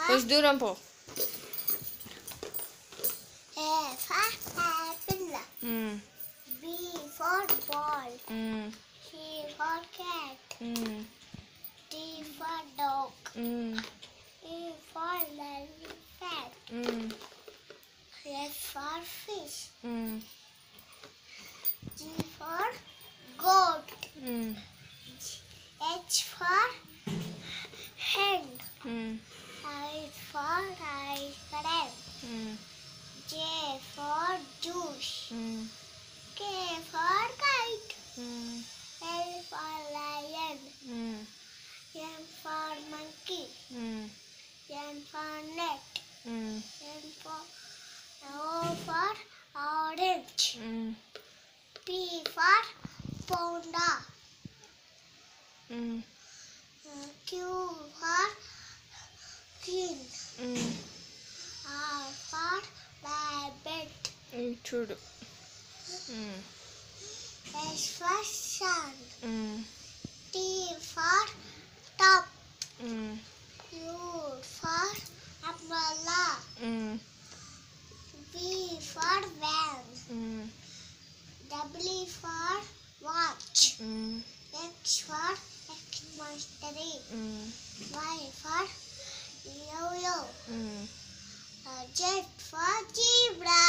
కొంచెం దూరం పో. A for apple. B for ball. C for cat. D for dog. E for elephant. F for fish. G for goat. H for hen. I for ice cream. J for juice. K for kite. L for lion. M for monkey. N for net. N for O for orange. P for panda. Q for queen. R for rabbit. చూడు. S for sun. T for top. U for umbrella. V for van. W for watch. X for X-Mastery. Y for yo-yo. Z for zebra.